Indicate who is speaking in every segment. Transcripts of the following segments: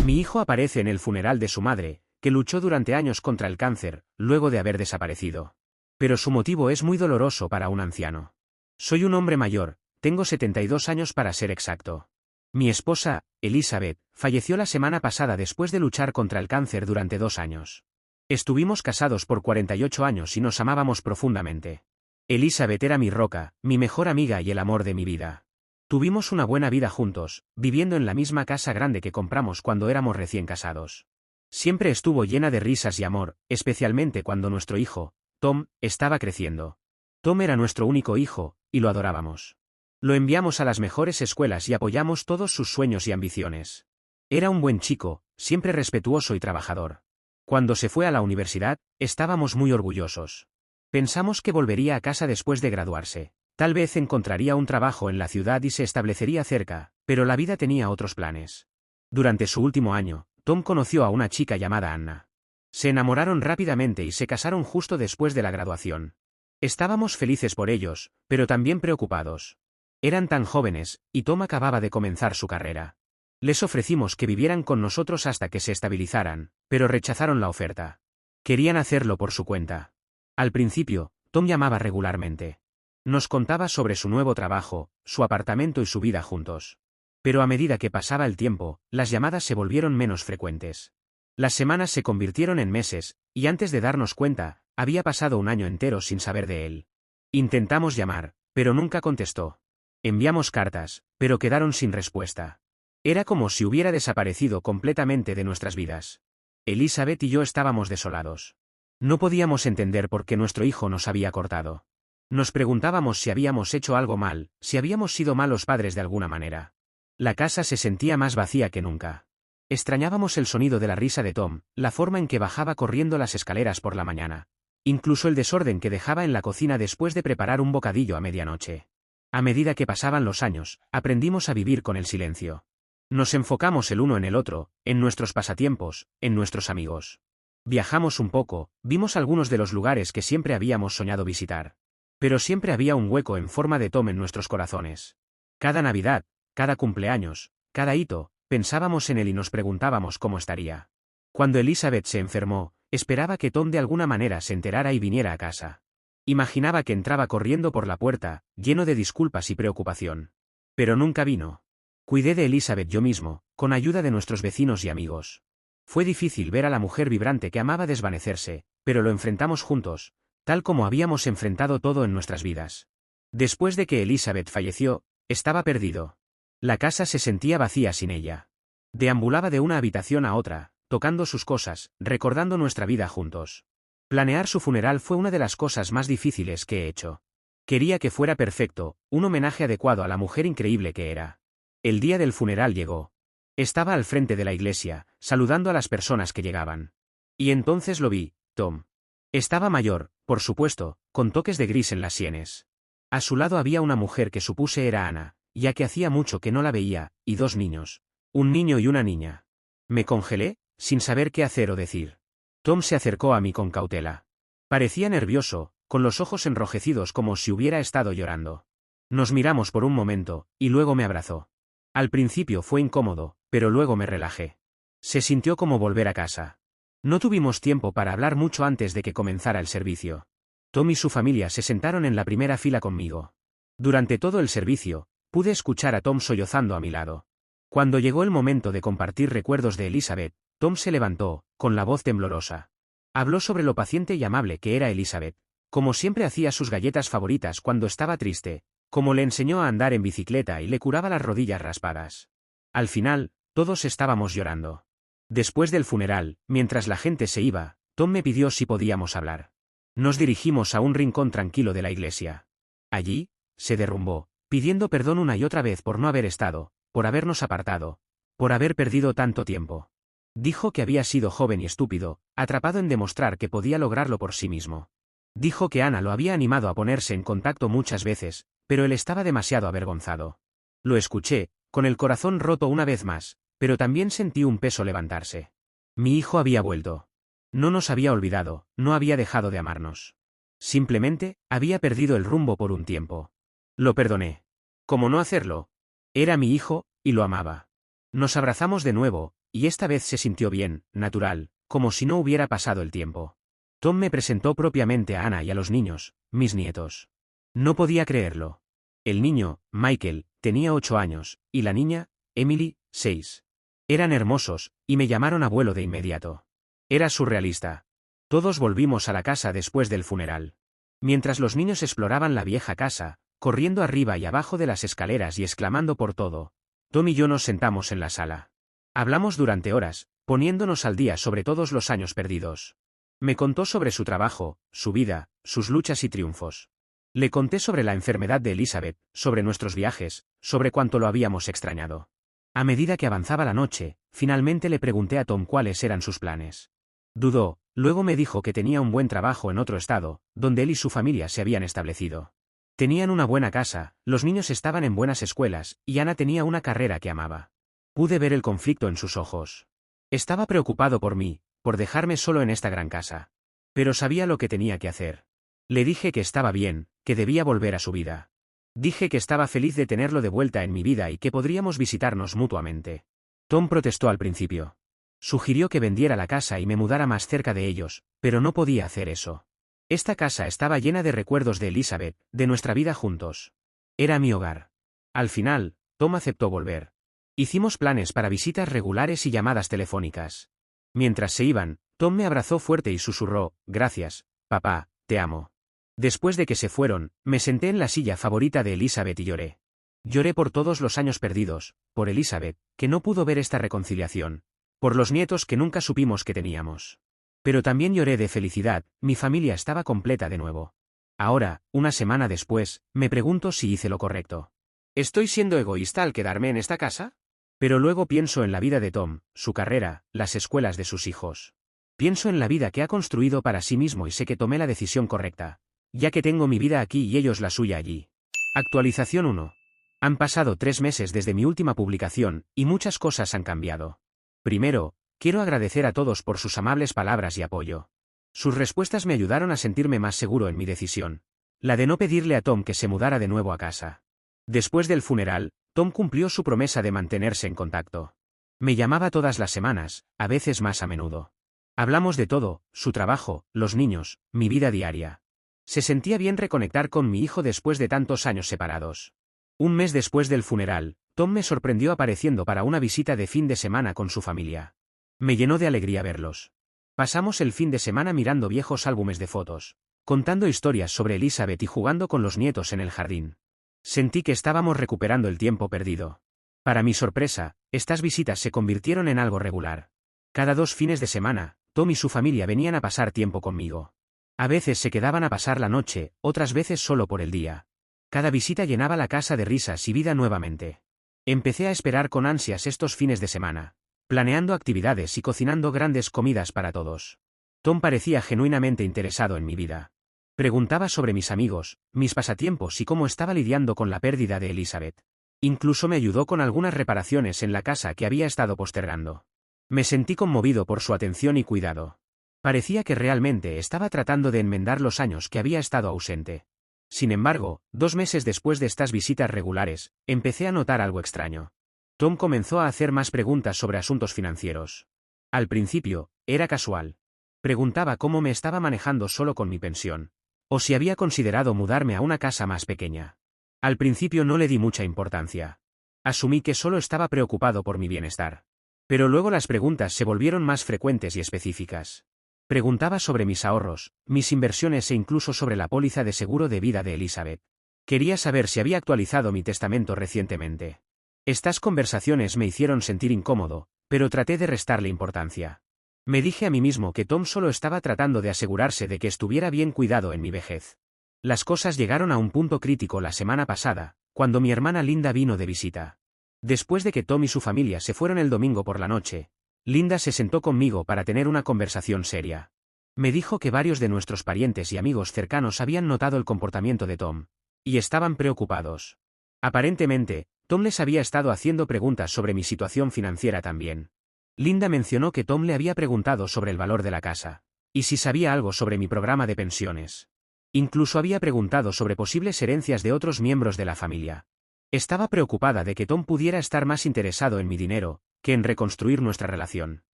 Speaker 1: Mi hijo aparece en el funeral de su madre, que luchó durante años contra el cáncer, luego de haber desaparecido. Pero su motivo es muy doloroso para un anciano. Soy un hombre mayor, tengo 72 años para ser exacto. Mi esposa, Elizabeth, falleció la semana pasada después de luchar contra el cáncer durante 2 años. Estuvimos casados por 48 años y nos amábamos profundamente. Elizabeth era mi roca, mi mejor amiga y el amor de mi vida. Tuvimos una buena vida juntos, viviendo en la misma casa grande que compramos cuando éramos recién casados. Siempre estuvo llena de risas y amor, especialmente cuando nuestro hijo, Tom, estaba creciendo. Tom era nuestro único hijo, y lo adorábamos. Lo enviamos a las mejores escuelas y apoyamos todos sus sueños y ambiciones. Era un buen chico, siempre respetuoso y trabajador. Cuando se fue a la universidad, estábamos muy orgullosos. Pensamos que volvería a casa después de graduarse. Tal vez encontraría un trabajo en la ciudad y se establecería cerca, pero la vida tenía otros planes. Durante su último año, Tom conoció a una chica llamada Anna. Se enamoraron rápidamente y se casaron justo después de la graduación. Estábamos felices por ellos, pero también preocupados. Eran tan jóvenes, y Tom acababa de comenzar su carrera. Les ofrecimos que vivieran con nosotros hasta que se estabilizaran, pero rechazaron la oferta. Querían hacerlo por su cuenta. Al principio, Tom llamaba regularmente. Nos contaba sobre su nuevo trabajo, su apartamento y su vida juntos. Pero a medida que pasaba el tiempo, las llamadas se volvieron menos frecuentes. Las semanas se convirtieron en meses, y antes de darnos cuenta, había pasado un año entero sin saber de él. Intentamos llamar, pero nunca contestó. Enviamos cartas, pero quedaron sin respuesta. Era como si hubiera desaparecido completamente de nuestras vidas. Elizabeth y yo estábamos desolados. No podíamos entender por qué nuestro hijo nos había cortado. Nos preguntábamos si habíamos hecho algo mal, si habíamos sido malos padres de alguna manera. La casa se sentía más vacía que nunca. Extrañábamos el sonido de la risa de Tom, la forma en que bajaba corriendo las escaleras por la mañana. Incluso el desorden que dejaba en la cocina después de preparar un bocadillo a medianoche. A medida que pasaban los años, aprendimos a vivir con el silencio. Nos enfocamos el uno en el otro, en nuestros pasatiempos, en nuestros amigos. Viajamos un poco, vimos algunos de los lugares que siempre habíamos soñado visitar. Pero siempre había un hueco en forma de Tom en nuestros corazones. Cada Navidad, cada cumpleaños, cada hito, pensábamos en él y nos preguntábamos cómo estaría. Cuando Elizabeth se enfermó, esperaba que Tom de alguna manera se enterara y viniera a casa. Imaginaba que entraba corriendo por la puerta, lleno de disculpas y preocupación. Pero nunca vino. Cuidé de Elizabeth yo mismo, con ayuda de nuestros vecinos y amigos. Fue difícil ver a la mujer vibrante que amaba desvanecerse, pero lo enfrentamos juntos, tal como habíamos enfrentado todo en nuestras vidas. Después de que Elizabeth falleció, estaba perdido. La casa se sentía vacía sin ella. Deambulaba de una habitación a otra, tocando sus cosas, recordando nuestra vida juntos. Planear su funeral fue una de las cosas más difíciles que he hecho. Quería que fuera perfecto, un homenaje adecuado a la mujer increíble que era. El día del funeral llegó. Estaba al frente de la iglesia, saludando a las personas que llegaban. Y entonces lo vi, Tom. Estaba mayor, por supuesto, con toques de gris en las sienes. A su lado había una mujer que supuse era Ana, ya que hacía mucho que no la veía, y 2 niños. Un niño y una niña. Me congelé, sin saber qué hacer o decir. Tom se acercó a mí con cautela. Parecía nervioso, con los ojos enrojecidos como si hubiera estado llorando. Nos miramos por un momento, y luego me abrazó. Al principio fue incómodo, pero luego me relajé. Se sintió como volver a casa. No tuvimos tiempo para hablar mucho antes de que comenzara el servicio. Tom y su familia se sentaron en la primera fila conmigo. Durante todo el servicio, pude escuchar a Tom sollozando a mi lado. Cuando llegó el momento de compartir recuerdos de Elizabeth, Tom se levantó, con la voz temblorosa. Habló sobre lo paciente y amable que era Elizabeth, como siempre hacía sus galletas favoritas cuando estaba triste, como le enseñó a andar en bicicleta y le curaba las rodillas raspadas. Al final, todos estábamos llorando. Después del funeral, mientras la gente se iba, Tom me pidió si podíamos hablar. Nos dirigimos a un rincón tranquilo de la iglesia. Allí, se derrumbó, pidiendo perdón una y otra vez por no haber estado, por habernos apartado, por haber perdido tanto tiempo. Dijo que había sido joven y estúpido, atrapado en demostrar que podía lograrlo por sí mismo. Dijo que Ana lo había animado a ponerse en contacto muchas veces, pero él estaba demasiado avergonzado. Lo escuché, con el corazón roto una vez más, pero también sentí un peso levantarse. Mi hijo había vuelto. No nos había olvidado, no había dejado de amarnos. Simplemente, había perdido el rumbo por un tiempo. Lo perdoné. ¿Cómo no hacerlo? Era mi hijo, y lo amaba. Nos abrazamos de nuevo, y esta vez se sintió bien, natural, como si no hubiera pasado el tiempo. Tom me presentó propiamente a Ana y a los niños, mis nietos. No podía creerlo. El niño, Michael, tenía 8 años, y la niña, Emily, 6. Eran hermosos, y me llamaron abuelo de inmediato. Era surrealista. Todos volvimos a la casa después del funeral. Mientras los niños exploraban la vieja casa, corriendo arriba y abajo de las escaleras y exclamando por todo, Tom y yo nos sentamos en la sala. Hablamos durante horas, poniéndonos al día sobre todos los años perdidos. Me contó sobre su trabajo, su vida, sus luchas y triunfos. Le conté sobre la enfermedad de Elizabeth, sobre nuestros viajes, sobre cuánto lo habíamos extrañado. A medida que avanzaba la noche, finalmente le pregunté a Tom cuáles eran sus planes. Dudó, luego me dijo que tenía un buen trabajo en otro estado, donde él y su familia se habían establecido. Tenían una buena casa, los niños estaban en buenas escuelas, y Ana tenía una carrera que amaba. Pude ver el conflicto en sus ojos. Estaba preocupado por mí, por dejarme solo en esta gran casa. Pero sabía lo que tenía que hacer. Le dije que estaba bien, que debía volver a su vida. Dije que estaba feliz de tenerlo de vuelta en mi vida y que podríamos visitarnos mutuamente. Tom protestó al principio. Sugirió que vendiera la casa y me mudara más cerca de ellos, pero no podía hacer eso. Esta casa estaba llena de recuerdos de Elizabeth, de nuestra vida juntos. Era mi hogar. Al final, Tom aceptó volver. Hicimos planes para visitas regulares y llamadas telefónicas. Mientras se iban, Tom me abrazó fuerte y susurró, «Gracias, papá, te amo». Después de que se fueron, me senté en la silla favorita de Elizabeth y lloré. Lloré por todos los años perdidos, por Elizabeth, que no pudo ver esta reconciliación, por los nietos que nunca supimos que teníamos. Pero también lloré de felicidad, mi familia estaba completa de nuevo. Ahora, una semana después, me pregunto si hice lo correcto. ¿Estoy siendo egoísta al quedarme en esta casa? Pero luego pienso en la vida de Tom, su carrera, las escuelas de sus hijos. Pienso en la vida que ha construido para sí mismo y sé que tomé la decisión correcta, ya que tengo mi vida aquí y ellos la suya allí. Actualización 1. Han pasado 3 meses desde mi última publicación, y muchas cosas han cambiado. Primero, quiero agradecer a todos por sus amables palabras y apoyo. Sus respuestas me ayudaron a sentirme más seguro en mi decisión. La de no pedirle a Tom que se mudara de nuevo a casa. Después del funeral, Tom cumplió su promesa de mantenerse en contacto. Me llamaba todas las semanas, a veces más a menudo. Hablamos de todo, su trabajo, los niños, mi vida diaria. Se sentía bien reconectar con mi hijo después de tantos años separados. Un mes después del funeral, Tom me sorprendió apareciendo para una visita de fin de semana con su familia. Me llenó de alegría verlos. Pasamos el fin de semana mirando viejos álbumes de fotos, contando historias sobre Elizabeth y jugando con los nietos en el jardín. Sentí que estábamos recuperando el tiempo perdido. Para mi sorpresa, estas visitas se convirtieron en algo regular. Cada 2 fines de semana, Tom y su familia venían a pasar tiempo conmigo. A veces se quedaban a pasar la noche, otras veces solo por el día. Cada visita llenaba la casa de risas y vida nuevamente. Empecé a esperar con ansias estos fines de semana, planeando actividades y cocinando grandes comidas para todos. Tom parecía genuinamente interesado en mi vida. Preguntaba sobre mis amigos, mis pasatiempos y cómo estaba lidiando con la pérdida de Elizabeth. Incluso me ayudó con algunas reparaciones en la casa que había estado postergando. Me sentí conmovido por su atención y cuidado. Parecía que realmente estaba tratando de enmendar los años que había estado ausente. Sin embargo, 2 meses después de estas visitas regulares, empecé a notar algo extraño. Tom comenzó a hacer más preguntas sobre asuntos financieros. Al principio, era casual. Preguntaba cómo me estaba manejando solo con mi pensión, o si había considerado mudarme a una casa más pequeña. Al principio no le di mucha importancia. Asumí que solo estaba preocupado por mi bienestar. Pero luego las preguntas se volvieron más frecuentes y específicas. Preguntaba sobre mis ahorros, mis inversiones e incluso sobre la póliza de seguro de vida de Elizabeth. Quería saber si había actualizado mi testamento recientemente. Estas conversaciones me hicieron sentir incómodo, pero traté de restarle importancia. Me dije a mí mismo que Tom solo estaba tratando de asegurarse de que estuviera bien cuidado en mi vejez. Las cosas llegaron a un punto crítico la semana pasada, cuando mi hermana Linda vino de visita. Después de que Tom y su familia se fueron el domingo por la noche, Linda se sentó conmigo para tener una conversación seria. Me dijo que varios de nuestros parientes y amigos cercanos habían notado el comportamiento de Tom, y estaban preocupados. Aparentemente, Tom les había estado haciendo preguntas sobre mi situación financiera también. Linda mencionó que Tom le había preguntado sobre el valor de la casa, y si sabía algo sobre mi programa de pensiones. Incluso había preguntado sobre posibles herencias de otros miembros de la familia. Estaba preocupada de que Tom pudiera estar más interesado en mi dinero que en reconstruir nuestra relación.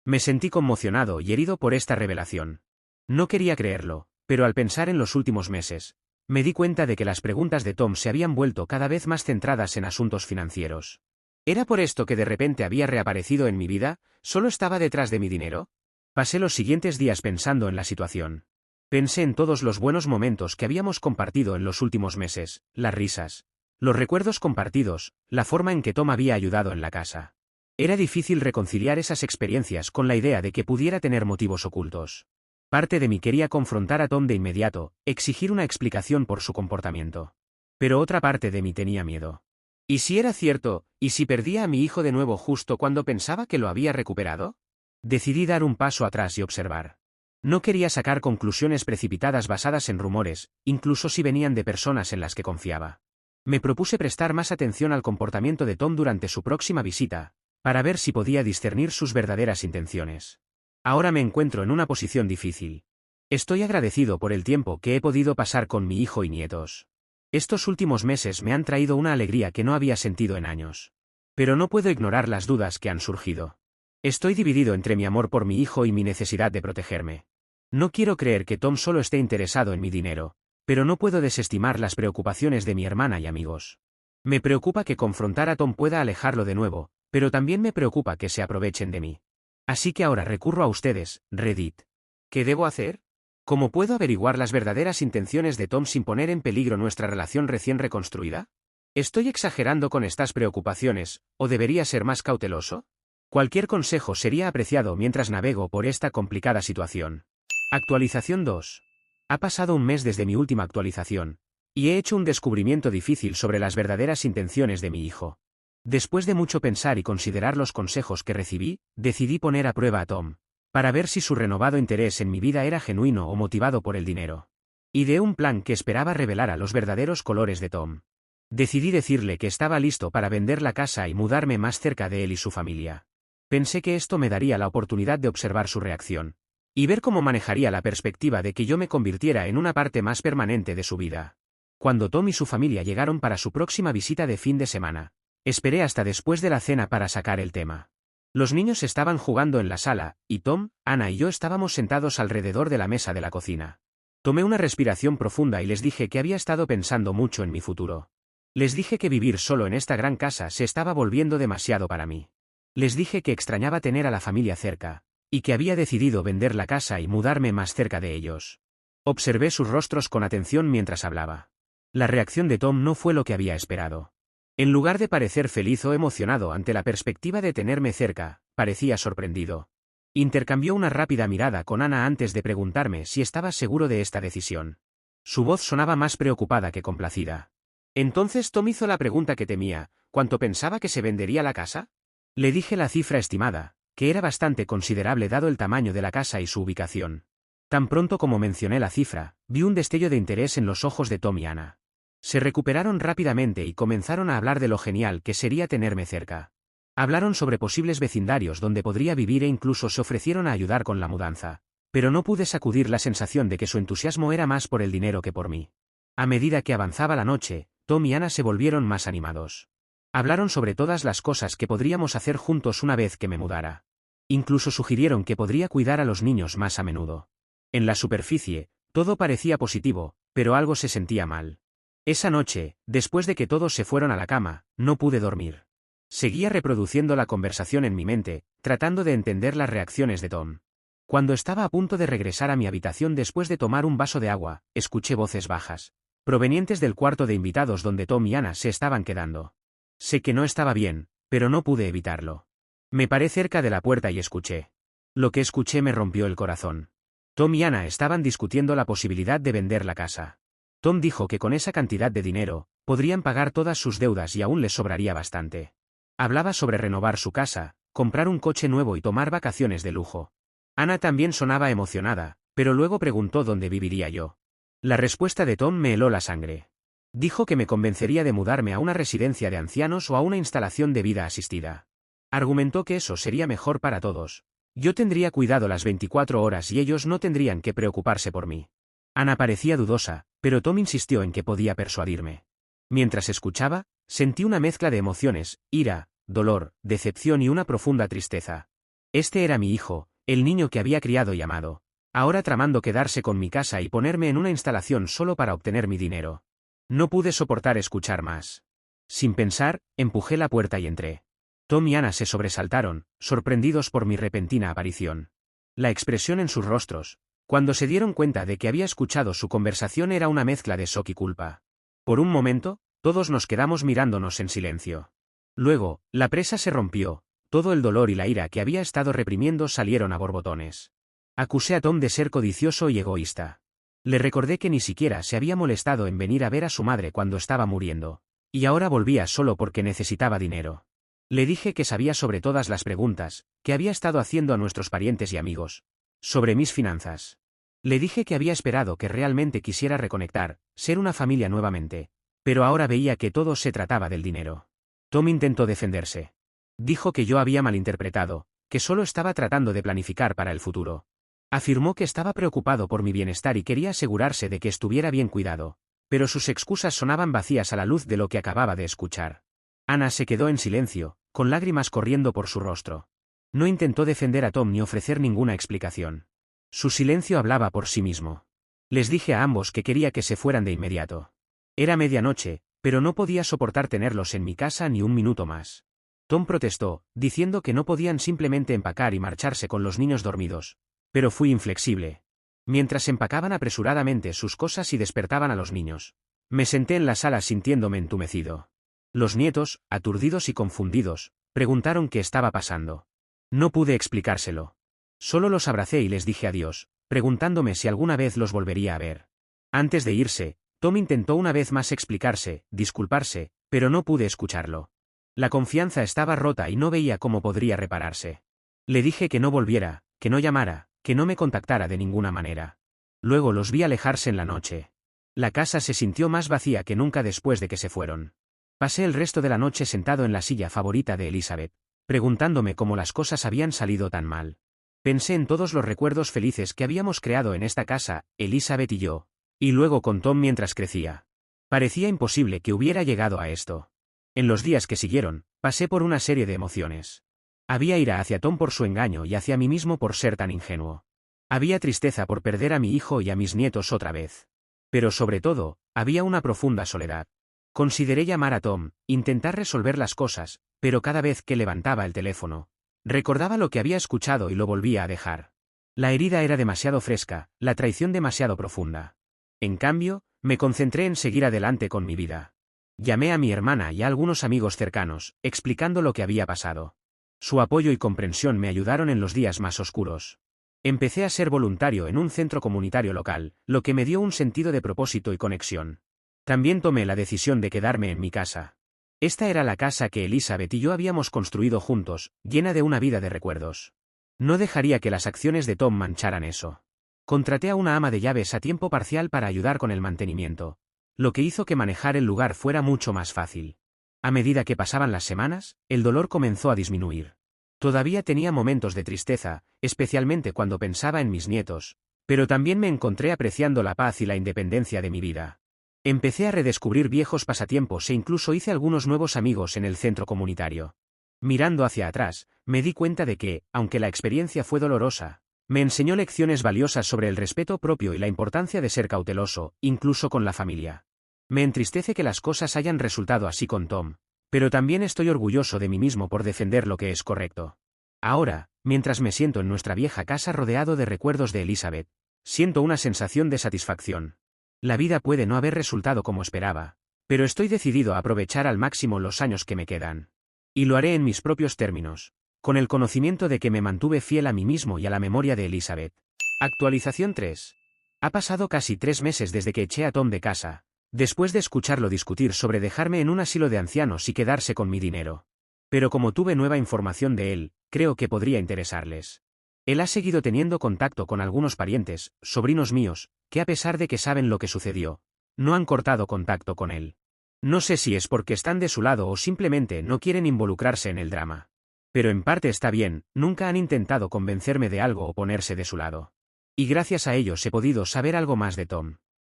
Speaker 1: Me sentí conmocionado y herido por esta revelación. No quería creerlo, pero al pensar en los últimos meses, me di cuenta de que las preguntas de Tom se habían vuelto cada vez más centradas en asuntos financieros. ¿Era por esto que de repente había reaparecido en mi vida? ¿Solo estaba detrás de mi dinero? Pasé los siguientes días pensando en la situación. Pensé en todos los buenos momentos que habíamos compartido en los últimos meses, las risas, los recuerdos compartidos, la forma en que Tom había ayudado en la casa. Era difícil reconciliar esas experiencias con la idea de que pudiera tener motivos ocultos. Parte de mí quería confrontar a Tom de inmediato, exigir una explicación por su comportamiento. Pero otra parte de mí tenía miedo. ¿Y si era cierto? ¿Y si perdía a mi hijo de nuevo justo cuando pensaba que lo había recuperado? Decidí dar un paso atrás y observar. No quería sacar conclusiones precipitadas basadas en rumores, incluso si venían de personas en las que confiaba. Me propuse prestar más atención al comportamiento de Tom durante su próxima visita, para ver si podía discernir sus verdaderas intenciones. Ahora me encuentro en una posición difícil. Estoy agradecido por el tiempo que he podido pasar con mi hijo y nietos. Estos últimos meses me han traído una alegría que no había sentido en años. Pero no puedo ignorar las dudas que han surgido. Estoy dividido entre mi amor por mi hijo y mi necesidad de protegerme. No quiero creer que Tom solo esté interesado en mi dinero, pero no puedo desestimar las preocupaciones de mi hermana y amigos. Me preocupa que confrontar a Tom pueda alejarlo de nuevo, pero también me preocupa que se aprovechen de mí. Así que ahora recurro a ustedes, Reddit. ¿Qué debo hacer? ¿Cómo puedo averiguar las verdaderas intenciones de Tom sin poner en peligro nuestra relación recién reconstruida? ¿Estoy exagerando con estas preocupaciones, o debería ser más cauteloso? Cualquier consejo sería apreciado mientras navego por esta complicada situación. Actualización 2. Ha pasado un mes desde mi última actualización, y he hecho un descubrimiento difícil sobre las verdaderas intenciones de mi hijo. Después de mucho pensar y considerar los consejos que recibí, decidí poner a prueba a Tom, para ver si su renovado interés en mi vida era genuino o motivado por el dinero. Ideé un plan que esperaba revelar a los verdaderos colores de Tom. Decidí decirle que estaba listo para vender la casa y mudarme más cerca de él y su familia. Pensé que esto me daría la oportunidad de observar su reacción, y ver cómo manejaría la perspectiva de que yo me convirtiera en una parte más permanente de su vida. Cuando Tom y su familia llegaron para su próxima visita de fin de semana, esperé hasta después de la cena para sacar el tema. Los niños estaban jugando en la sala, y Tom, Ana y yo estábamos sentados alrededor de la mesa de la cocina. Tomé una respiración profunda y les dije que había estado pensando mucho en mi futuro. Les dije que vivir solo en esta gran casa se estaba volviendo demasiado para mí. Les dije que extrañaba tener a la familia cerca, y que había decidido vender la casa y mudarme más cerca de ellos. Observé sus rostros con atención mientras hablaba. La reacción de Tom no fue lo que había esperado. En lugar de parecer feliz o emocionado ante la perspectiva de tenerme cerca, parecía sorprendido. Intercambió una rápida mirada con Ana antes de preguntarme si estaba seguro de esta decisión. Su voz sonaba más preocupada que complacida. Entonces Tom hizo la pregunta que temía: ¿cuánto pensaba que se vendería la casa? Le dije la cifra estimada, que era bastante considerable dado el tamaño de la casa y su ubicación. Tan pronto como mencioné la cifra, vi un destello de interés en los ojos de Tom y Ana. Se recuperaron rápidamente y comenzaron a hablar de lo genial que sería tenerme cerca. Hablaron sobre posibles vecindarios donde podría vivir e incluso se ofrecieron a ayudar con la mudanza, pero no pude sacudir la sensación de que su entusiasmo era más por el dinero que por mí. A medida que avanzaba la noche, Tom y Ana se volvieron más animados. Hablaron sobre todas las cosas que podríamos hacer juntos una vez que me mudara. Incluso sugirieron que podría cuidar a los niños más a menudo. En la superficie, todo parecía positivo, pero algo se sentía mal. Esa noche, después de que todos se fueron a la cama, no pude dormir. Seguía reproduciendo la conversación en mi mente, tratando de entender las reacciones de Tom. Cuando estaba a punto de regresar a mi habitación después de tomar un vaso de agua, escuché voces bajas, provenientes del cuarto de invitados donde Tom y Ana se estaban quedando. Sé que no estaba bien, pero no pude evitarlo. Me paré cerca de la puerta y escuché. Lo que escuché me rompió el corazón. Tom y Ana estaban discutiendo la posibilidad de vender la casa. Tom dijo que con esa cantidad de dinero, podrían pagar todas sus deudas y aún les sobraría bastante. Hablaba sobre renovar su casa, comprar un coche nuevo y tomar vacaciones de lujo. Ana también sonaba emocionada, pero luego preguntó dónde viviría yo. La respuesta de Tom me heló la sangre. Dijo que me convencería de mudarme a una residencia de ancianos o a una instalación de vida asistida. Argumentó que eso sería mejor para todos. Yo tendría cuidado las 24 horas y ellos no tendrían que preocuparse por mí. Ana parecía dudosa, pero Tom insistió en que podía persuadirme. Mientras escuchaba, sentí una mezcla de emociones: ira, dolor, decepción y una profunda tristeza. Este era mi hijo, el niño que había criado y amado. Ahora tramando quedarse con mi casa y ponerme en una instalación solo para obtener mi dinero. No pude soportar escuchar más. Sin pensar, empujé la puerta y entré. Tom y Anna se sobresaltaron, sorprendidos por mi repentina aparición. La expresión en sus rostros, cuando se dieron cuenta de que había escuchado su conversación, era una mezcla de shock y culpa. Por un momento, todos nos quedamos mirándonos en silencio. Luego, la presa se rompió, todo el dolor y la ira que había estado reprimiendo salieron a borbotones. Acusé a Tom de ser codicioso y egoísta. Le recordé que ni siquiera se había molestado en venir a ver a su madre cuando estaba muriendo, y ahora volvía solo porque necesitaba dinero. Le dije que sabía sobre todas las preguntas que había estado haciendo a nuestros parientes y amigos, sobre mis finanzas. Le dije que había esperado que realmente quisiera reconectar, ser una familia nuevamente, pero ahora veía que todo se trataba del dinero. Tom intentó defenderse. Dijo que yo había malinterpretado, que solo estaba tratando de planificar para el futuro. Afirmó que estaba preocupado por mi bienestar y quería asegurarse de que estuviera bien cuidado, pero sus excusas sonaban vacías a la luz de lo que acababa de escuchar. Anna se quedó en silencio, con lágrimas corriendo por su rostro. No intentó defender a Tom ni ofrecer ninguna explicación. Su silencio hablaba por sí mismo. Les dije a ambos que quería que se fueran de inmediato. Era medianoche, pero no podía soportar tenerlos en mi casa ni un minuto más. Tom protestó, diciendo que no podían simplemente empacar y marcharse con los niños dormidos. Pero fui inflexible. Mientras empacaban apresuradamente sus cosas y despertaban a los niños, me senté en la sala sintiéndome entumecido. Los nietos, aturdidos y confundidos, preguntaron qué estaba pasando. No pude explicárselo. Solo los abracé y les dije adiós, preguntándome si alguna vez los volvería a ver. Antes de irse, Tom intentó una vez más explicarse, disculparse, pero no pude escucharlo. La confianza estaba rota y no veía cómo podría repararse. Le dije que no volviera, que no llamara, que no me contactara de ninguna manera. Luego los vi alejarse en la noche. La casa se sintió más vacía que nunca después de que se fueron. Pasé el resto de la noche sentado en la silla favorita de Elizabeth, preguntándome cómo las cosas habían salido tan mal. Pensé en todos los recuerdos felices que habíamos creado en esta casa, Elizabeth y yo, y luego con Tom mientras crecía. Parecía imposible que hubiera llegado a esto. En los días que siguieron, pasé por una serie de emociones. Había ira hacia Tom por su engaño y hacia mí mismo por ser tan ingenuo. Había tristeza por perder a mi hijo y a mis nietos otra vez. Pero sobre todo, había una profunda soledad. Consideré llamar a Tom, intentar resolver las cosas, pero cada vez que levantaba el teléfono, recordaba lo que había escuchado y lo volvía a dejar. La herida era demasiado fresca, la traición demasiado profunda. En cambio, me concentré en seguir adelante con mi vida. Llamé a mi hermana y a algunos amigos cercanos, explicando lo que había pasado. Su apoyo y comprensión me ayudaron en los días más oscuros. Empecé a ser voluntario en un centro comunitario local, lo que me dio un sentido de propósito y conexión. También tomé la decisión de quedarme en mi casa. Esta era la casa que Elizabeth y yo habíamos construido juntos, llena de una vida de recuerdos. No dejaría que las acciones de Tom mancharan eso. Contraté a una ama de llaves a tiempo parcial para ayudar con el mantenimiento, lo que hizo que manejar el lugar fuera mucho más fácil. A medida que pasaban las semanas, el dolor comenzó a disminuir. Todavía tenía momentos de tristeza, especialmente cuando pensaba en mis nietos, pero también me encontré apreciando la paz y la independencia de mi vida. Empecé a redescubrir viejos pasatiempos e incluso hice algunos nuevos amigos en el centro comunitario. Mirando hacia atrás, me di cuenta de que, aunque la experiencia fue dolorosa, me enseñó lecciones valiosas sobre el respeto propio y la importancia de ser cauteloso, incluso con la familia. Me entristece que las cosas hayan resultado así con Tom, pero también estoy orgulloso de mí mismo por defender lo que es correcto. Ahora, mientras me siento en nuestra vieja casa rodeado de recuerdos de Elizabeth, siento una sensación de satisfacción. La vida puede no haber resultado como esperaba, pero estoy decidido a aprovechar al máximo los años que me quedan. Y lo haré en mis propios términos, con el conocimiento de que me mantuve fiel a mí mismo y a la memoria de Elizabeth. Actualización 3. Ha pasado casi 3 meses desde que eché a Tom de casa, después de escucharlo discutir sobre dejarme en un asilo de ancianos y quedarse con mi dinero. Pero como tuve nueva información de él, creo que podría interesarles. Él ha seguido teniendo contacto con algunos parientes, sobrinos míos, que a pesar de que saben lo que sucedió, no han cortado contacto con él. No sé si es porque están de su lado o simplemente no quieren involucrarse en el drama. Pero en parte está bien, nunca han intentado convencerme de algo o ponerse de su lado. Y gracias a ellos he podido saber algo más de Tom.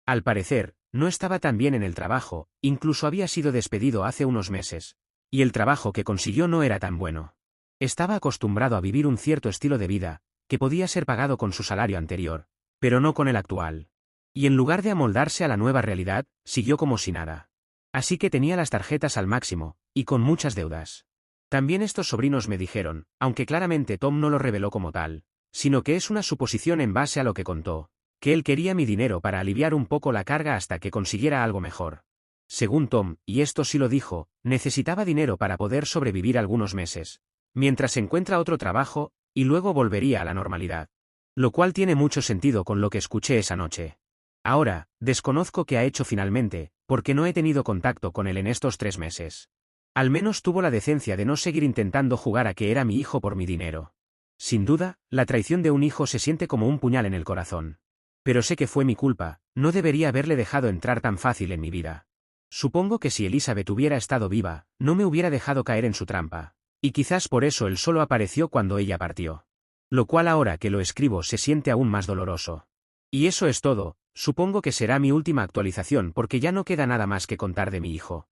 Speaker 1: Al parecer, no estaba tan bien en el trabajo, incluso había sido despedido hace unos meses. Y el trabajo que consiguió no era tan bueno. Estaba acostumbrado a vivir un cierto estilo de vida, que podía ser pagado con su salario anterior, pero no con el actual. Y en lugar de amoldarse a la nueva realidad, siguió como si nada. Así que tenía las tarjetas al máximo, y con muchas deudas. También estos sobrinos me dijeron, aunque claramente Tom no lo reveló como tal, sino que es una suposición en base a lo que contó, que él quería mi dinero para aliviar un poco la carga hasta que consiguiera algo mejor. Según Tom, y esto sí lo dijo, necesitaba dinero para poder sobrevivir algunos meses, mientras encuentra otro trabajo, y luego volvería a la normalidad. Lo cual tiene mucho sentido con lo que escuché esa noche. Ahora, desconozco qué ha hecho finalmente, porque no he tenido contacto con él en estos 3 meses. Al menos tuvo la decencia de no seguir intentando jugar a que era mi hijo por mi dinero. Sin duda, la traición de un hijo se siente como un puñal en el corazón. Pero sé que fue mi culpa, no debería haberle dejado entrar tan fácil en mi vida. Supongo que si Elizabeth hubiera estado viva, no me hubiera dejado caer en su trampa. Y quizás por eso él solo apareció cuando ella partió. Lo cual ahora que lo escribo se siente aún más doloroso. Y eso es todo, supongo que será mi última actualización porque ya no queda nada más que contar de mi hijo.